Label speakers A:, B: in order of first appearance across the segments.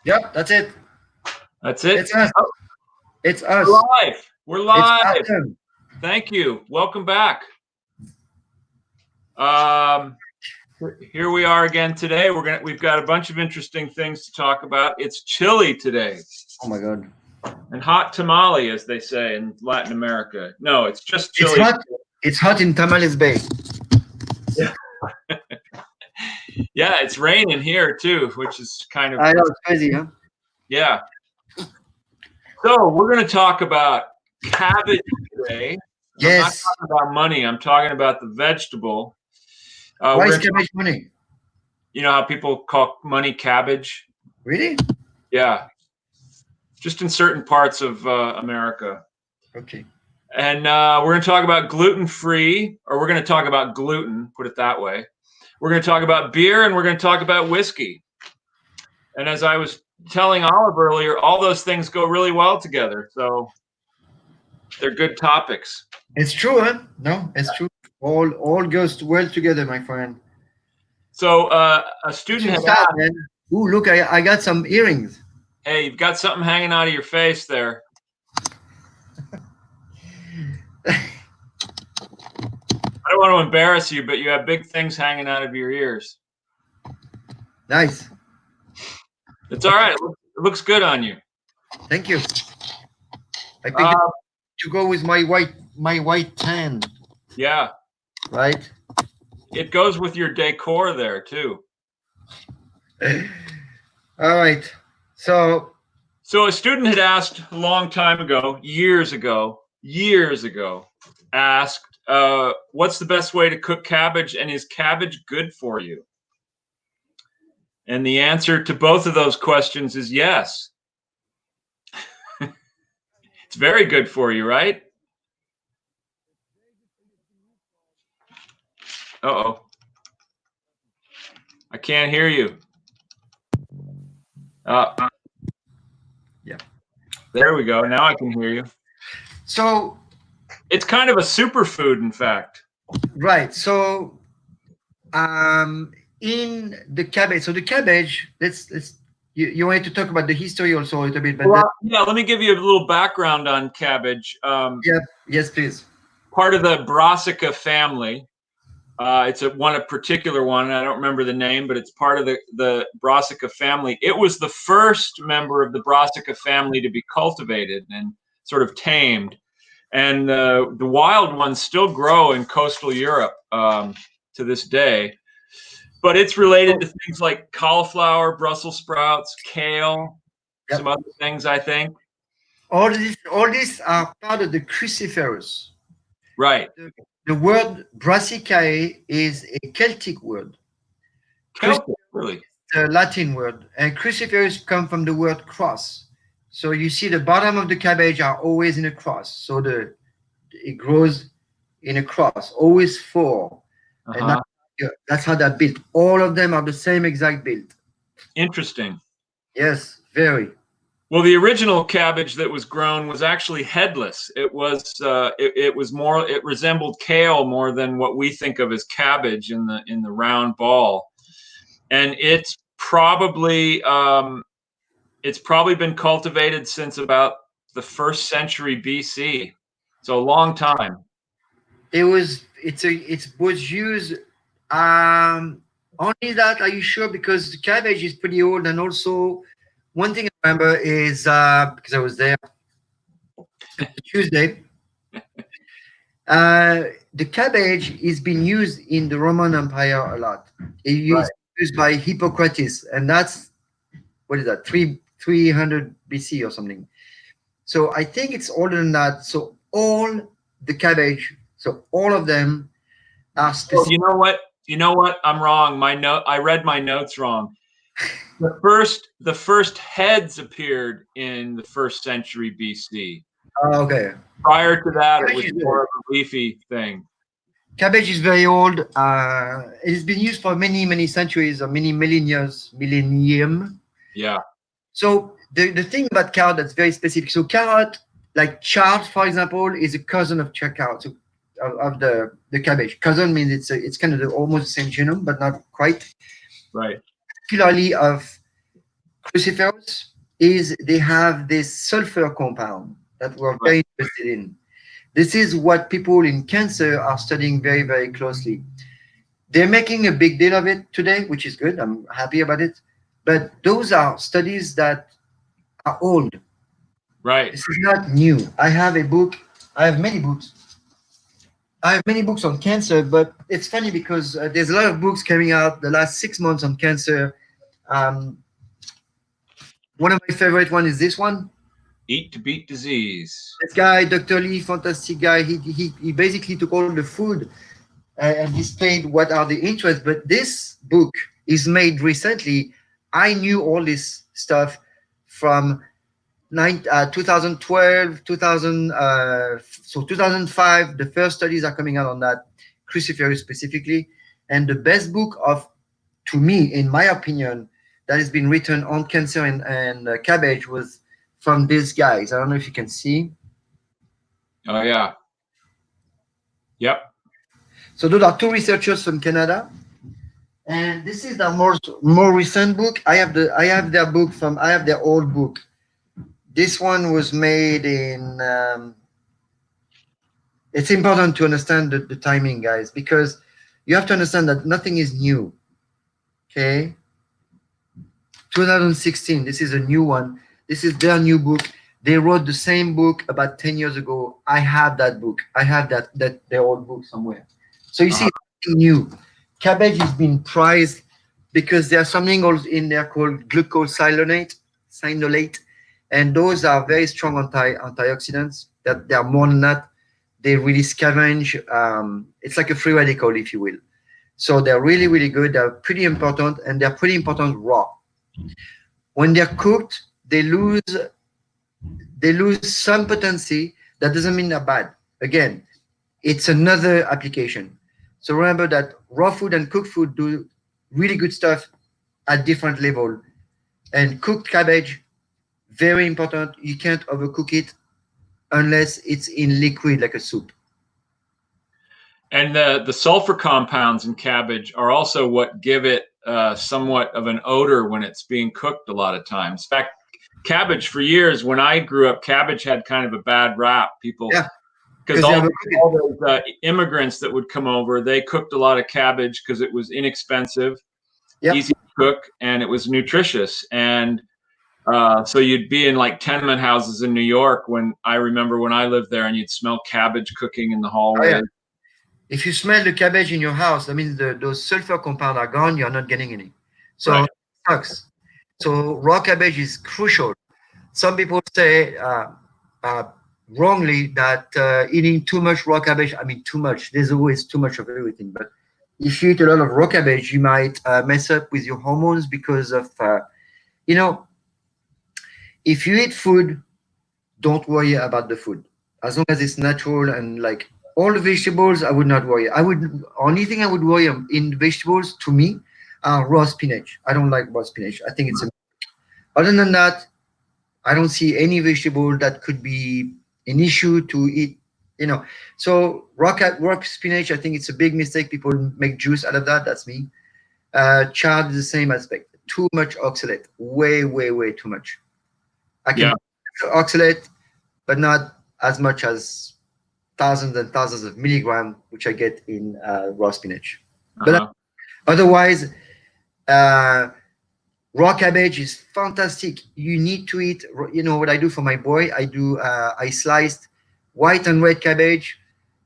A: Yep, that's it.
B: That's it.
A: It's us.
B: Oh,
A: It's us.
B: we're live. We're live.
A: It's awesome.
B: Thank you. Welcome back. Here we are again today. We've got a bunch of interesting things to talk about. It's chilly today.
A: Oh my God.
B: And hot tamale, as they say in Latin America. No, it's just chilly.
A: It's hot. It's hot in Tamales Bay.
B: Yeah. Yeah, it's raining here too, which is kind of.
A: I know, it's crazy, huh?
B: Yeah. So we're going to talk about cabbage today.
A: Yes.
B: I'm not talking about money. I'm talking about the vegetable.
A: Why is cabbage money?
B: You know how people call money cabbage?
A: Really?
B: Yeah. Just in certain parts of America.
A: Okay.
B: And we're going to talk about gluten-free, or we're going to talk about gluten, put it that way. We're going to talk about beer, and we're going to talk about whiskey. And as I was telling Olive earlier, all those things go really well together. So they're good topics.
A: It's true, huh? No, it's true. All goes well together, my friend.
B: So a student has asked,
A: ooh, look, I got some earrings.
B: Hey, you've got something hanging out of your face there. I don't want to embarrass you, but you have big things hanging out of your ears.
A: Nice.
B: It's all right. It looks good on you.
A: Thank you. I think to go with my white tan.
B: Yeah.
A: Right.
B: It goes with your decor there too.
A: All right. So
B: a student had asked a long time ago, years ago, asked, what's the best way to cook cabbage, and is cabbage good for you? And the answer to both of those questions is yes. It's very good for you, right? Uh-oh. I can't hear you.
A: Yeah.
B: There we go. Now I can hear you.
A: So
B: it's kind of a superfood, in fact.
A: Right. So in the cabbage, the cabbage, you wanted to talk about the history also a little bit, but
B: yeah, let me give you a little background on cabbage.
A: Yeah, yes, please.
B: Part of the Brassica family. It's a particular one. I don't remember the name, but it's part of the Brassica family. It was the first member of the Brassica family to be cultivated and sort of tamed. And the wild ones still grow in coastal Europe to this day. But it's related to things like cauliflower, Brussels sprouts, kale, some other things, I think.
A: All these are part of the cruciferous.
B: Right.
A: The word Brassicae is a Celtic word.
B: Celtic, really?
A: The Latin word. And cruciferous come from the word cross. So you see the bottom of the cabbage are always in a cross. So it grows in a cross, always four. And that's how they're built. All of them are the same exact build.
B: Interesting.
A: Yes, very.
B: Well, the original cabbage that was grown was actually headless. It was it resembled kale more than what we think of as cabbage in the round ball. And it's probably been cultivated since about the 1st century BC. So a long time.
A: It was used only that, are you sure? Because the cabbage is pretty old, and also one thing I remember is because I was there Tuesday, the cabbage is being used in the Roman Empire a lot. It's used by Hippocrates, and that's, what is that, 300 BC or something. So I think it's older than that. So all the cabbage, so all of them are specific.
B: Oh, you know what? I'm wrong. I read my notes wrong. The first heads appeared in the 1st century BC.
A: Oh, okay.
B: Prior to that, it was more of a leafy thing.
A: Cabbage is very old. It's been used for many, many centuries or many millennium.
B: Yeah.
A: So the thing about carrot that's very specific. So carrot, like chard, for example, is a cousin of carrot, so of the cabbage. Cousin means it's kind of almost the same genome, but not quite.
B: Right.
A: Particularly of cruciferous is they have this sulfur compound that we're
B: Right.
A: very interested in. This is what people in cancer are studying very, very closely. They're making a big deal of it today, which is good. I'm happy about it. But those are studies that are old.
B: Right.
A: This is not new. I have a book. I have many books. I have many books on cancer, but it's funny because there's a lot of books coming out the last 6 months on cancer. Um, one of my favorite one is this one.
B: Eat to beat disease.
A: This guy, Dr. Lee, fantastic guy. He basically took all the food and displayed what are the interests. But this book is made recently. I knew all this stuff from 2012, 2000, so 2005. The first studies are coming out on that cruciferous specifically, and the best book of, to me, in my opinion, that has been written on cancer and cabbage was from these guys. I don't know if you can see.
B: Oh yeah. Yep.
A: So those are two researchers from Canada, and this is the more recent book. I have their old book. This one was made in. It's important to understand the timing, guys, because you have to understand that nothing is new. Okay. 2016. This is a new one. This is their new book. They wrote the same book about 10 years ago. I have that book. I have that their old book somewhere. So you see, nothing new. Cabbage is being prized because there's something in there called glucosylonate, and those are very strong antioxidants. That they are more than that. They really scavenge. It's like a free radical, if you will. So they're really, really good. They're pretty important, and they're pretty important raw. When they're cooked, they lose some potency. That doesn't mean they're bad. Again, it's another application. So remember that raw food and cooked food do really good stuff at different level. And cooked cabbage, very important. You can't overcook it unless it's in liquid like a soup.
B: And the sulfur compounds in cabbage are also what give it somewhat of an odor when it's being cooked a lot of times. In fact, cabbage for years, when I grew up, cabbage had kind of a bad rap. People, because all those immigrants that would come over, they cooked a lot of cabbage because it was inexpensive, easy to cook, and it was nutritious. And so you'd be in like tenement houses in New York when I remember when I lived there, and you'd smell cabbage cooking in the hallway.
A: Oh, yeah. If you smell the cabbage in your house, that means those sulfur compounds are gone. You're not getting any. So it sucks. So raw cabbage is crucial. Some people say wrongly that eating too much raw cabbage, I mean too much. There's always too much of everything. But if you eat a lot of raw cabbage, you might mess up with your hormones because of, if you eat food, don't worry about the food. As long as it's natural and like all the vegetables, I would not worry. Only thing I would worry in vegetables to me are raw spinach. I don't like raw spinach. I think it's other than that, I don't see any vegetable that could be an issue to eat. So raw spinach, I think it's a big mistake. People make juice out of that. That's me. Chard is the same aspect. Too much oxalate. Way, way, way too much. I can oxalate, but not as much as thousands and thousands of milligrams, which I get in raw spinach. But otherwise, raw cabbage is fantastic. You need to eat. What I do for my boy? I sliced white and red cabbage,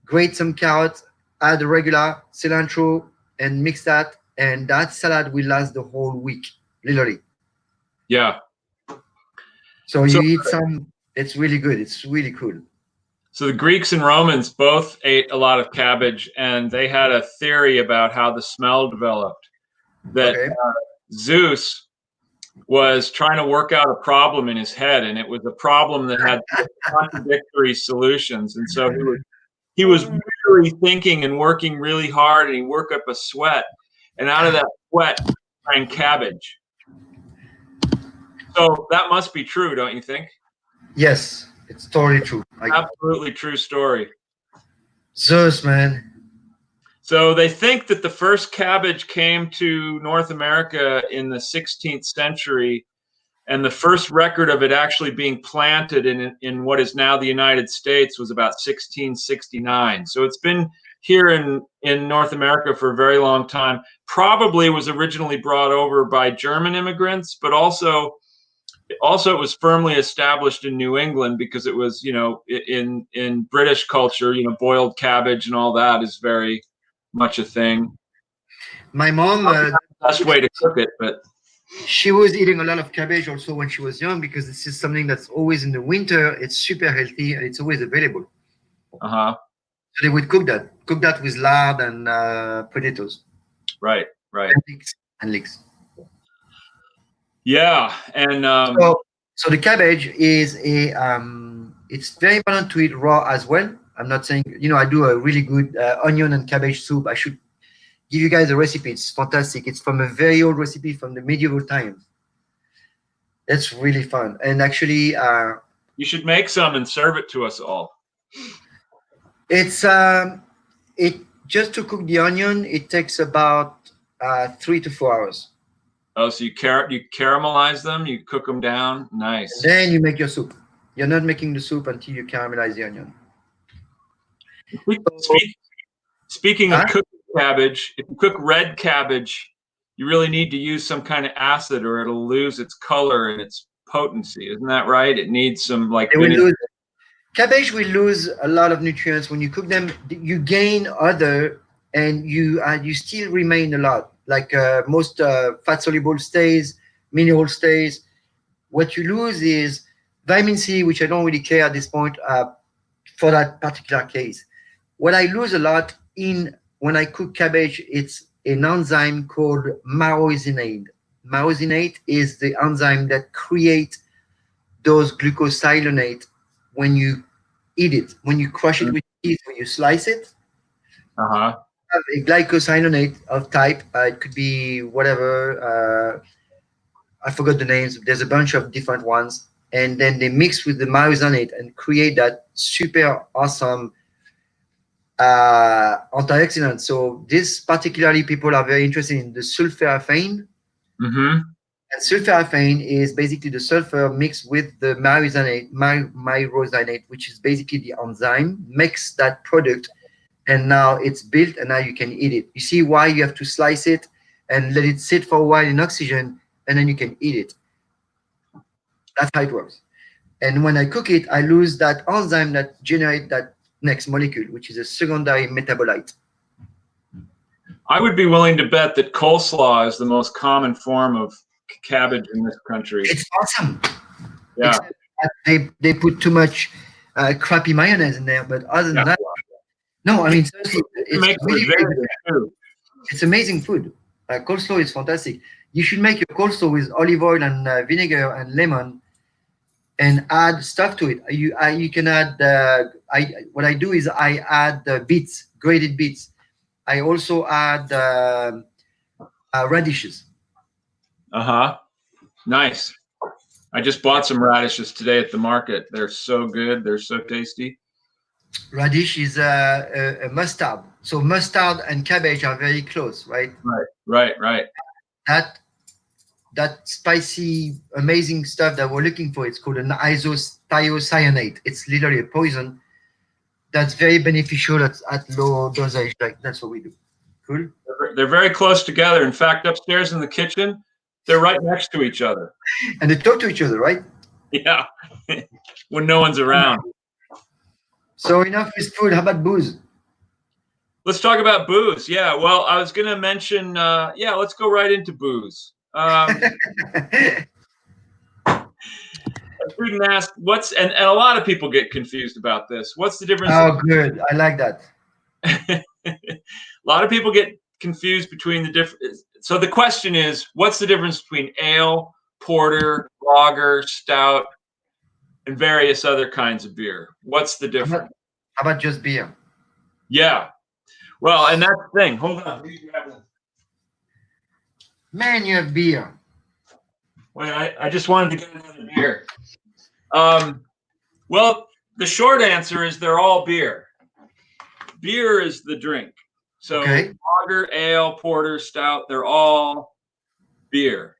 A: grate some carrots, add a regular cilantro, and mix that. And that salad will last the whole week, literally.
B: Yeah.
A: So you eat some. It's really good. It's really cool.
B: So the Greeks and Romans both ate a lot of cabbage, and they had a theory about how the smell developed. That Zeus was trying to work out a problem in his head, and it was a problem that had contradictory solutions. And so he was really thinking and working really hard, and he worked up a sweat, and out of that sweat sprang cabbage. So that must be true, don't you think?
A: Yes, it's totally true.
B: Absolutely true story.
A: Zeus, man.
B: So they think that the first cabbage came to North America in the 16th century And the first record of it actually being planted in what is now the United States was about 1669. So it's been here in North America for a very long time. Probably was originally brought over by German immigrants, but also it was firmly established in New England because it was, in British culture, boiled cabbage and all that is very much a thing.
A: My mom,
B: best way to cook it, but
A: she was eating a lot of cabbage also when she was young, because this is something that's always in the winter. It's super healthy and it's always available.
B: So
A: they would cook that with lard and potatoes.
B: Right.
A: And leeks.
B: Yeah, and
A: so the cabbage is it's very important to eat raw as well. I'm not saying, I do a really good onion and cabbage soup. I should give you guys a recipe. It's fantastic. It's from a very old recipe from the medieval times. That's really fun. And actually,
B: you should make some and serve it to us all.
A: It's just to cook the onion, it takes about 3 to 4 hours.
B: Oh, so you caramelize them, you cook them down. Nice.
A: And then you make your soup. You're not making the soup until you caramelize the onion.
B: Speaking of cooking cabbage, if you cook red cabbage, you really need to use some kind of acid or it'll lose its color and its potency. Isn't that right? It needs some
A: cabbage will lose a lot of nutrients when you cook them. You gain other, and you still remain a lot. Like most fat soluble stays, mineral stays. What you lose is vitamin C, which I don't really care at this point for that particular case. What I lose a lot when I cook cabbage, it's an enzyme called myrosinate. Myrosinate is the enzyme that creates those glucosylonate when you eat it, when you crush it with teeth, when you slice it. A glycosylonate of type. It could be whatever. I forgot the names. There's a bunch of different ones. And then they mix with the myrosinate and create that super awesome antioxidant. So this particularly people are very interested in the sulforaphane. And sulforaphane is basically the sulfur mixed with the myrosinate, which is basically the enzyme, makes that product. And now it's built, and now you can eat it. You see why you have to slice it and let it sit for a while in oxygen, and then you can eat it. That's how it works. And when I cook it, I lose that enzyme that generates that next molecule, which is a secondary metabolite.
B: I would be willing to bet that coleslaw is the most common form of cabbage in this country.
A: It's awesome.
B: Yeah.
A: They put too much crappy mayonnaise in there, but other than that, no, I mean, seriously, it's amazing food. Coleslaw is fantastic. You should make your coleslaw with olive oil and vinegar and lemon, and add stuff to it. You can add. What I do is I add beets, grated beets. I also add radishes.
B: Nice. I just bought some radishes today at the market. They're so good. They're so tasty.
A: Radish is a mustard. So mustard and cabbage are very close, right?
B: Right.
A: That spicy, amazing stuff that we're looking for, it's called an isothiocyanate. It's literally a poison that's very beneficial at low dosage. Like that's what we do. Cool.
B: They're very close together. In fact, upstairs in the kitchen, they're right next to each other.
A: And they talk to each other, right?
B: Yeah. When no one's around.
A: So enough with food. How about booze?
B: Let's talk about booze. Yeah. Well, I was going to mention, let's go right into booze. Student asked, and a lot of people get confused about this. What's the difference?
A: Oh, good. I like that.
B: A lot of people get confused between the different. So the question is, what's the difference between ale, porter, lager, stout, and various other kinds of beer? What's the difference?
A: How about just beer?
B: Yeah. Well, and that's the thing. Hold on.
A: Man, you have beer.
B: Wait, I just wanted to get another beer. Well, the short answer is they're all beer. Beer is the drink. So lager, ale, porter, stout, they're all beer.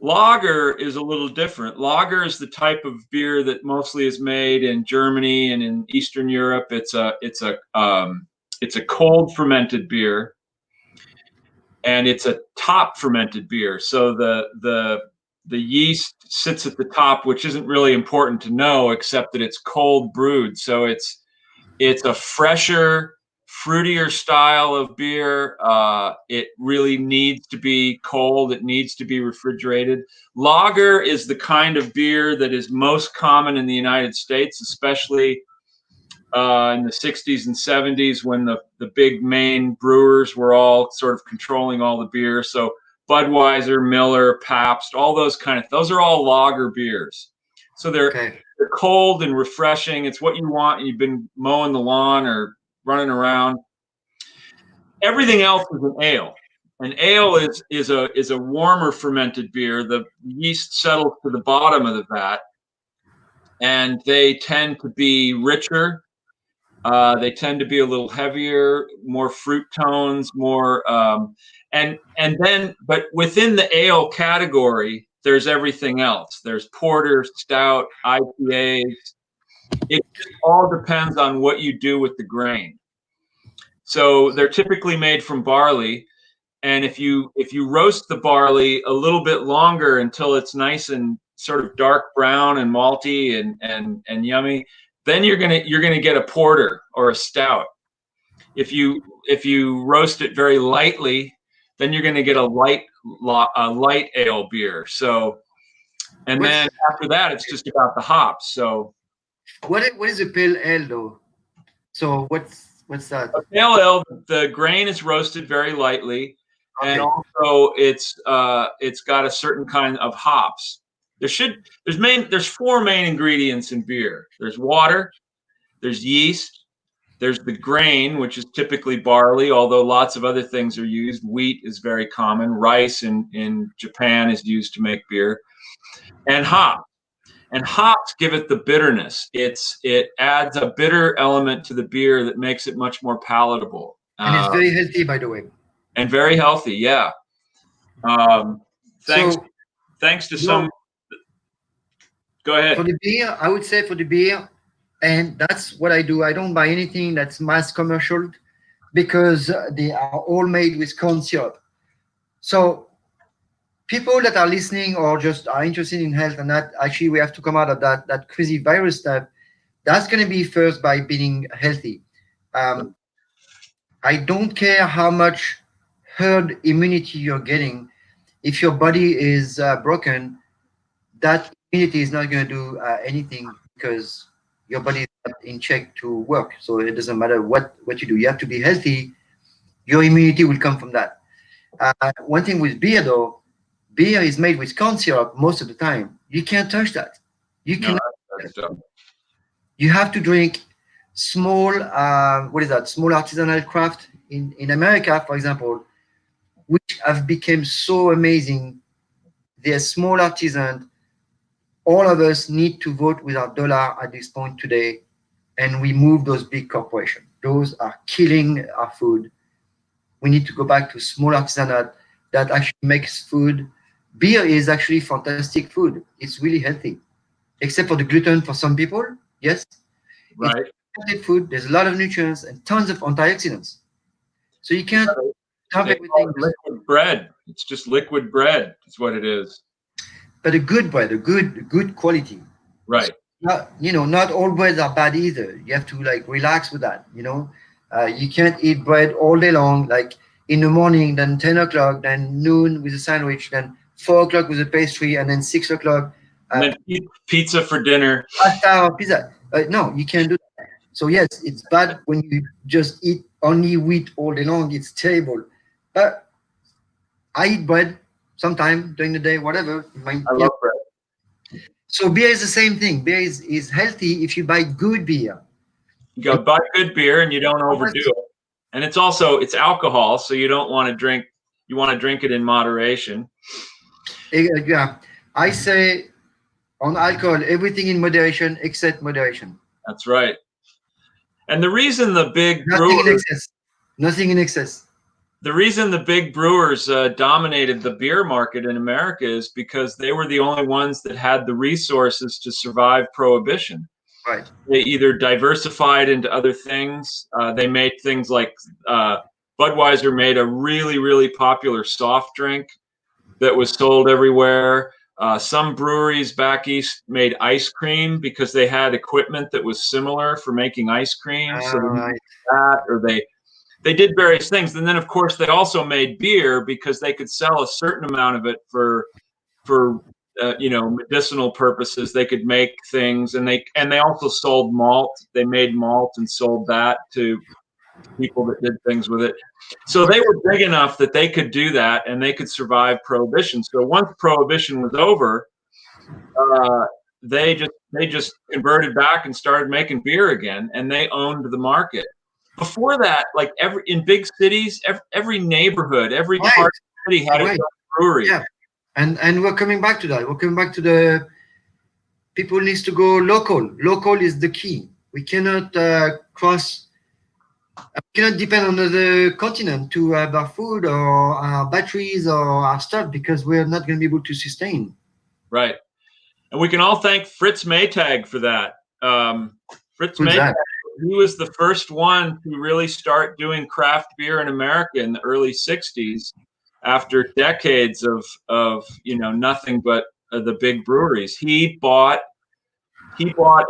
B: Lager is a little different. Lager is the type of beer that mostly is made in Germany and in Eastern Europe. It's a cold fermented beer, and it's a top fermented beer. So the yeast sits at the top, which isn't really important to know, except that it's cold brewed. So it's a fresher, fruitier style of beer. It really needs to be cold. It needs to be refrigerated. Lager is the kind of beer that is most common in the United States, especially in the 60s and 70s when the big main brewers were all sort of controlling all the beer. So Budweiser, Miller, Pabst, all those are all lager beers. So they're cold and refreshing. It's what you want. You've been mowing the lawn or running around. Everything else is an ale. An ale is a warmer fermented beer. The yeast settles to the bottom of the vat, and they tend to be richer. They tend to be a little heavier, more fruit tones, but within the ale category, there's everything else. There's porter, stout, IPAs. It just all depends on what you do with the grain. So they're typically made from barley, and if you roast the barley a little bit longer until it's nice and sort of dark brown and malty and yummy, then you're gonna get a porter or a stout. If you roast it very lightly, then you're gonna get a light ale beer. So, and then after that, it's just about the hops. So,
A: what is a pale ale though? So what's that?
B: A pale ale, the grain is roasted very lightly, and also it's got a certain kind of hops. There's four main ingredients in beer. There's water, there's yeast, there's the grain, which is typically barley, although lots of other things are used. Wheat is very common. Rice in Japan is used to make beer. And hops. And hops give it the bitterness. It adds a bitter element to the beer that makes it much more palatable.
A: And it's very healthy, by the way.
B: And very healthy, yeah. Thanks to some. Go ahead.
A: For the beer, I would say for the beer, and that's what I do. I don't buy anything that's mass commercial because they are all made with corn syrup. So people that are listening or just are interested in health and that actually we have to come out of that crazy virus stuff, that's going to be first by being healthy. I don't care how much herd immunity you're getting. If your body is broken, that immunity is not going to do anything because your body is not in check to work. So it doesn't matter what you do. You have to be healthy. Your immunity will come from that. One thing with beer, though, beer is made with corn syrup most of the time. You can't touch that. You cannot. You have to drink small, small artisanal craft in America, for example, which have become so amazing. They're small artisans. All of us need to vote with our dollar at this point today and remove those big corporations. Those are killing our food. We need to go back to small artisanat that actually makes food. Beer is actually fantastic food. It's really healthy, except for the gluten for some people. Yes,
B: right.
A: It's healthy food. There's a lot of nutrients and tons of antioxidants. So you can't have everything.
B: Liquid bread. It's just liquid bread. It's what it is.
A: But a good bread, a good quality.
B: Right.
A: So, not all breads are bad either. You have to relax with that. You can't eat bread all day long. Like in the morning, then 10 o'clock, then noon with a sandwich, then 4 o'clock with a pastry, and then 6 o'clock.
B: And then pizza for dinner.
A: Pasta or pizza. No, you can't do that. So yes, it's bad when you just eat only wheat all day long. It's terrible. But I eat bread sometime during the day, whatever.
B: I love bread.
A: So beer is the same thing. Beer is healthy if you buy good beer.
B: You go buy good beer and you don't overdo it. And it's alcohol, so you don't want to drink. You want to drink it in moderation.
A: Yeah, I say on alcohol, everything in moderation except moderation.
B: That's right. And the reason the big
A: nothing in excess.
B: The reason the big brewers dominated the beer market in America is because they were the only ones that had the resources to survive Prohibition.
A: Right.
B: They either diversified into other things. They made things like Budweiser made a really, really popular soft drink that was sold everywhere. Some breweries back east made ice cream because they had equipment that was similar for making ice cream. So they
A: Right.
B: did that, or they did various things. And then, of course, they also made beer because they could sell a certain amount of it for medicinal purposes. They could make things, and they also sold malt. They made malt and sold that to people that did things with it. So they were big enough that they could do that, and they could survive Prohibition. So once Prohibition was over, they just converted back and started making beer again, and they owned the market. Before that, like in big cities, every neighborhood, every
A: Right.
B: part of the city had its own brewery.
A: Yeah. And we're coming back to that. We're coming back to the people needs to go local. Local is the key. We cannot we cannot depend on the continent to have our food or our batteries or our stuff because we're not going to be able to sustain.
B: Right. And we can all thank Fritz Maytag for that. Fritz Maytag, he was the first one to really start doing craft beer in America in the early 60s after decades of nothing but the big breweries. He bought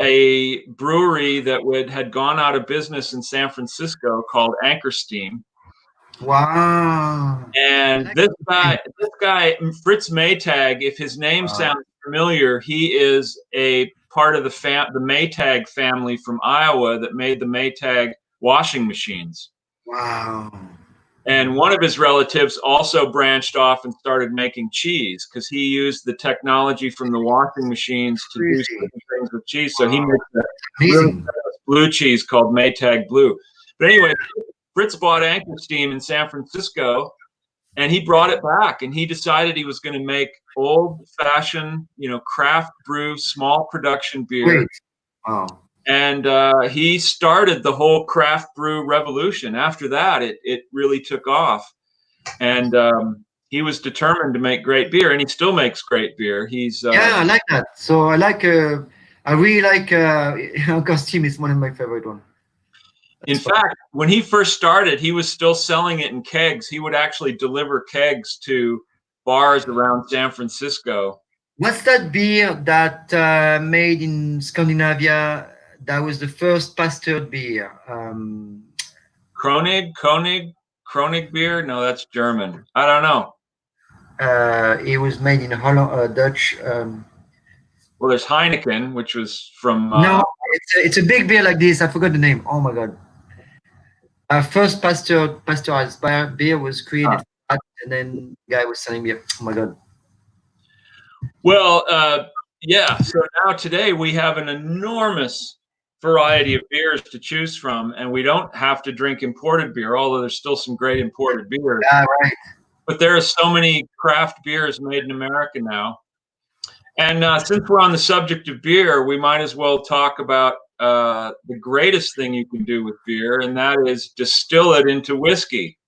B: a brewery that had gone out of business in San Francisco called Anchor Steam.
A: Wow.
B: And this guy, Fritz Maytag, if his name sounds familiar, he is a part of the Maytag family from Iowa that made the Maytag washing machines.
A: Wow.
B: And one of his relatives also branched off and started making cheese because he used the technology from the washing machines to do certain things with cheese. So he makes a really blue cheese called Maytag Blue. But anyway, Fritz bought Anchor Steam in San Francisco, and he brought it back, and he decided he was going to make old-fashioned, craft brew, small production beer.
A: Great. Wow.
B: And he started the whole craft brew revolution. After that, it really took off. And he was determined to make great beer, and he still makes great beer.
A: I like that. So I really like Anchor Steam is one of my favorite ones.
B: In fact, when he first started, he was still selling it in kegs. He would actually deliver kegs to bars around San Francisco.
A: What's that beer that made in Scandinavia? That was the first pastured beer.
B: Kronig beer? No, that's German. I don't know.
A: It was made in Holland, Dutch.
B: Well, there's Heineken, which was from.
A: No, it's a big beer like this. I forgot the name. Oh my god. Our first pasteurized beer was created, and then the guy was selling beer. Oh my god.
B: Well, yeah. So now today we have an enormous variety of beers to choose from, and we don't have to drink imported beer, although there's still some great imported beers.
A: Yeah, right.
B: But there are so many craft beers made in America now. And since we're on the subject of beer, we might as well talk about the greatest thing you can do with beer, and that is distill it into whiskey.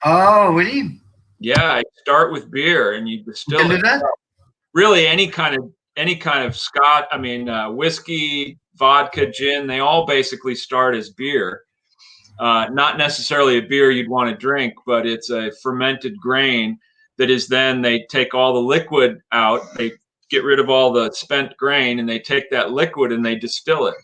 A: Oh, really?
B: Yeah, you start with beer and you distill it. Really, any kind of Scotch. I mean, whiskey, vodka, gin. They all basically start as beer. Not necessarily a beer you'd want to drink, but it's a fermented grain that is then they take all the liquid out. They get rid of all the spent grain, and they take that liquid and they distill it.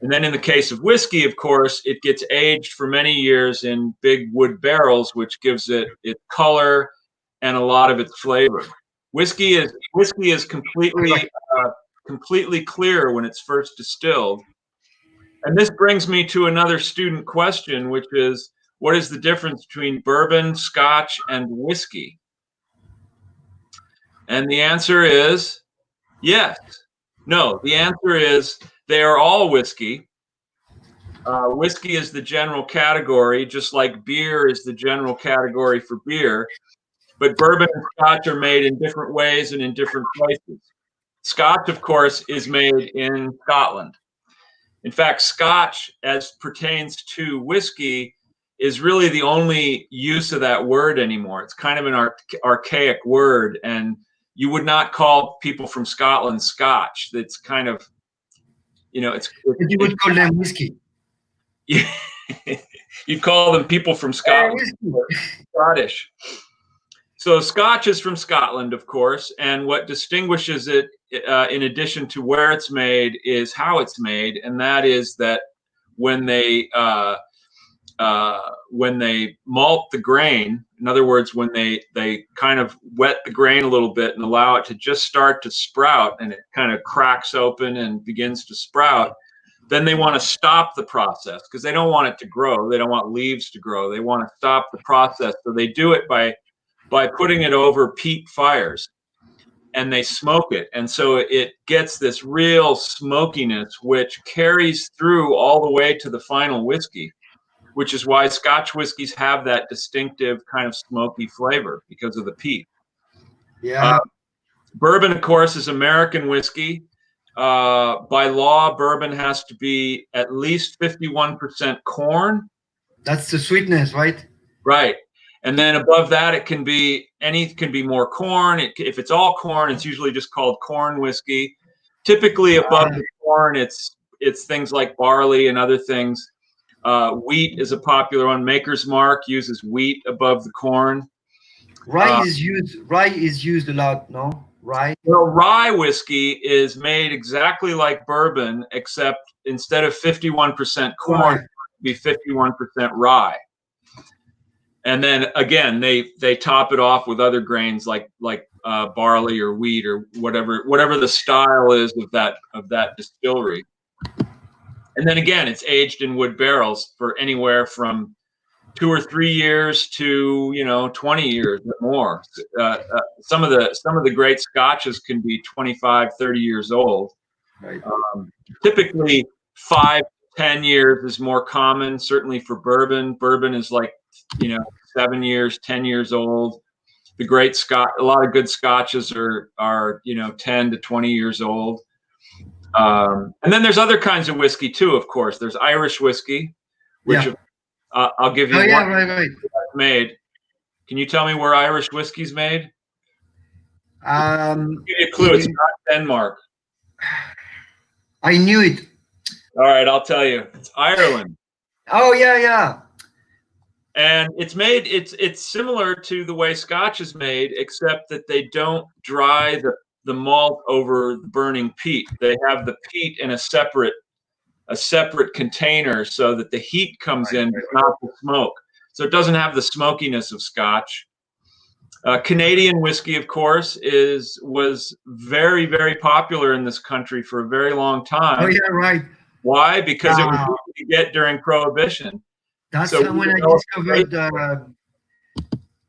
B: And then in the case of whiskey, of course, it gets aged for many years in big wood barrels, which gives it its color and a lot of its flavor. Whiskey is completely clear when it's first distilled. And this brings me to another student question, which is, what is the difference between bourbon, Scotch, and whiskey? And the answer is yes. No, the answer is they are all whiskey. Whiskey is the general category, just like beer is the general category for beer. But bourbon and Scotch are made in different ways and in different places. Scotch, of course, is made in Scotland. In fact, Scotch, as pertains to whiskey, is really the only use of that word anymore. It's kind of an archaic word, and you would not call people from Scotland Scotch. That's kind of, you know,
A: You would call them whiskey.
B: Yeah, you'd call them people from Scotland, Scottish. So Scotch is from Scotland, of course, and what distinguishes it, in addition to where it's made, is how it's made, and that is that when they malt the grain, in other words, when they kind of wet the grain a little bit and allow it to just start to sprout, and it kind of cracks open and begins to sprout, then they want to stop the process because they don't want it to grow. They don't want leaves to grow. They want to stop the process. So they do it by putting it over peat fires, and they smoke it. And so it gets this real smokiness, which carries through all the way to the final whiskey, which is why Scotch whiskeys have that distinctive kind of smoky flavor because of the peat.
A: Yeah.
B: Bourbon, of course, is American whiskey. By law, bourbon has to be at least 51% corn.
A: That's the sweetness, right?
B: Right. And then above that, it can be more corn. If it's all corn, it's usually just called corn whiskey. Typically above the corn, it's things like barley and other things. Wheat is a popular one. Maker's Mark uses wheat above the corn.
A: Rye is used a lot, no? Rye?
B: Well, rye whiskey is made exactly like bourbon, except instead of 51% corn, it would be 51% rye. And then again, they top it off with other grains like barley or wheat or whatever the style is of that distillery. And then again, it's aged in wood barrels for anywhere from 2 or 3 years to 20 years or more. Some of the great scotches can be 25, 30 years old.
A: Right.
B: Typically 5 to 10 years is more common, certainly for bourbon. Bourbon is like 7 years, 10 years old. A lot of good scotches are 10 to 20 years old. And then there's other kinds of whiskey too, of course. There's Irish whiskey, which I'll give you one.
A: Right.
B: Made. Can you tell me where Irish whiskey's made? I'll give you a clue. It's not Denmark.
A: I knew it.
B: All right, I'll tell you. It's Ireland.
A: Oh yeah.
B: And it's similar to the way Scotch is made, except that they don't dry the malt over the burning peat. They have the peat in a separate container so that the heat comes in, but not the smoke. So it doesn't have the smokiness of Scotch. Canadian whiskey, of course, was very, very popular in this country for a very long time.
A: Oh yeah, right.
B: Why? Because it was easy to get during Prohibition.
A: That's when I discovered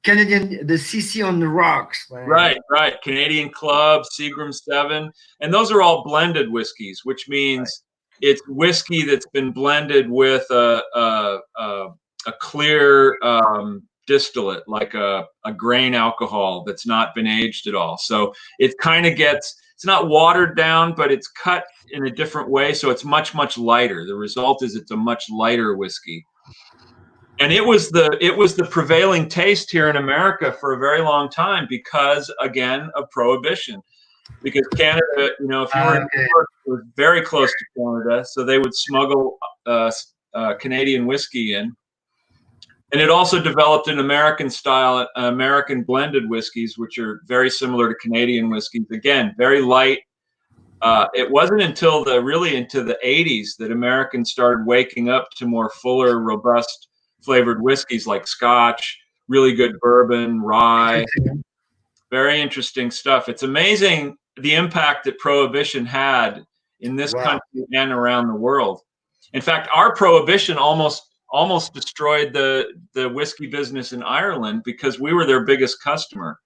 A: the CC on the rocks.
B: Right. Canadian Club, Seagram 7, and those are all blended whiskeys, which means it's whiskey that's been blended with a clear distillate, like a grain alcohol that's not been aged at all. So it kind of it's not watered down, but it's cut in a different way, so it's much, much lighter. The result is it's a much lighter whiskey. And it was the prevailing taste here in America for a very long time because, again, of Prohibition. Because Canada, if you were in New York, it was very close to Canada, so they would smuggle Canadian whiskey in. And it also developed an American style, American blended whiskeys, which are very similar to Canadian whiskeys. Again, very light. It wasn't until into the 80s that Americans started waking up to more fuller, robust flavored whiskeys like Scotch, really good bourbon, rye. Very interesting stuff. It's amazing the impact that Prohibition had in this country and around the world. In fact, our Prohibition almost destroyed the whiskey business in Ireland because we were their biggest customer.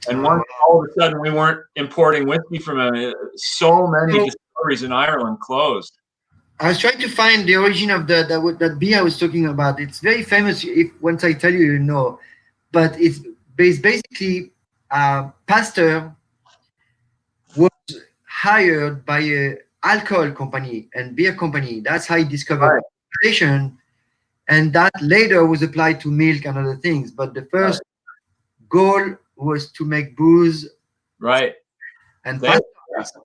B: And all of a sudden we weren't importing whiskey from them. So many distilleries in Ireland closed.
A: I was trying to find the origin of that beer I was talking about. It's very famous. Once I tell you, you know, but it's basically Pasteur was hired by a alcohol company and beer company. That's how he discovered Prohibition. and that later was applied to milk and other things. But the first goal was to make booze
B: Right.
A: and
B: Safe.
A: pasta.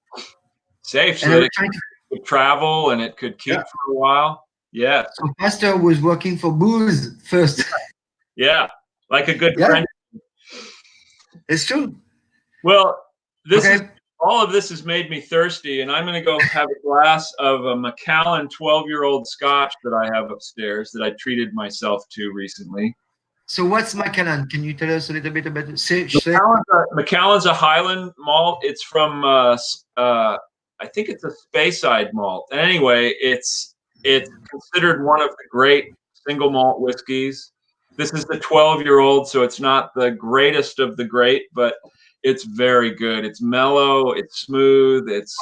B: Safe, so
A: And
B: that
A: they
B: it
A: were trying to,
B: could travel and it could keep for a while. Yeah.
A: so pasta was working for booze first.
B: Yeah. Like a good
A: Yeah.
B: friend.
A: It's true.
B: Well, this
A: Okay.
B: is all of this has made me thirsty, and I'm going to go have a glass of a Macallan 12-year-old Scotch that I have upstairs that I treated myself to recently.
A: So what's Macallan? Can you tell us a little bit about it?
B: Macallan's a Highland malt. It's from I think it's a Speyside malt. And anyway, it's considered one of the great single malt whiskeys. This is the 12-year-old, so it's not the greatest of the great, but it's very good. It's mellow. It's smooth. It's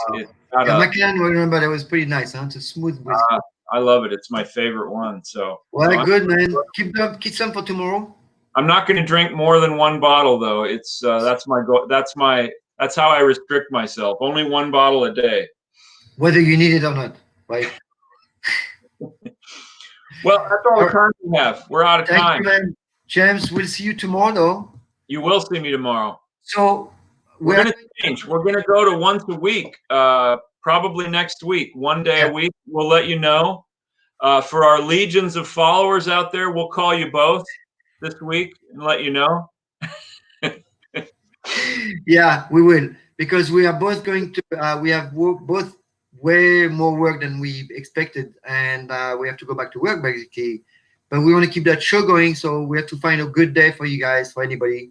B: got
A: Yeah, Macallan, I remember that was pretty nice. Huh? It's a smooth whiskey.
B: I love it. It's my favorite one. So
A: Well, good, man. Keep some for tomorrow.
B: I'm not going to drink more than one bottle, though. It's that's my goal. That's how I restrict myself. Only one bottle a day.
A: Whether you need it or not, right?
B: Well, that's all the time we have. We're out of time.
A: Thank you, man. James, we'll see you tomorrow, though.
B: You will see me tomorrow.
A: So
B: we're going to change. We're going to go to once a week, probably next week, one day a week. We'll let you know. For our legions of followers out there, we'll call you both this week and let you know.
A: Yeah, we will, because we are both going to we have both way more work than we expected, and we have to go back to work basically, but we want to keep that show going, so we have to find a good day for you guys, for anybody.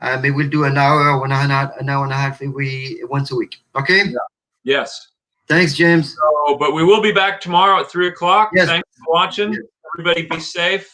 A: Maybe we'll do an hour and a half once a week. Okay.
B: Yeah. Yes.
A: Thanks, James.
B: So, but we will be back tomorrow at 3 o'clock.
A: Yes.
B: Thanks for watching. Yes. Everybody be safe.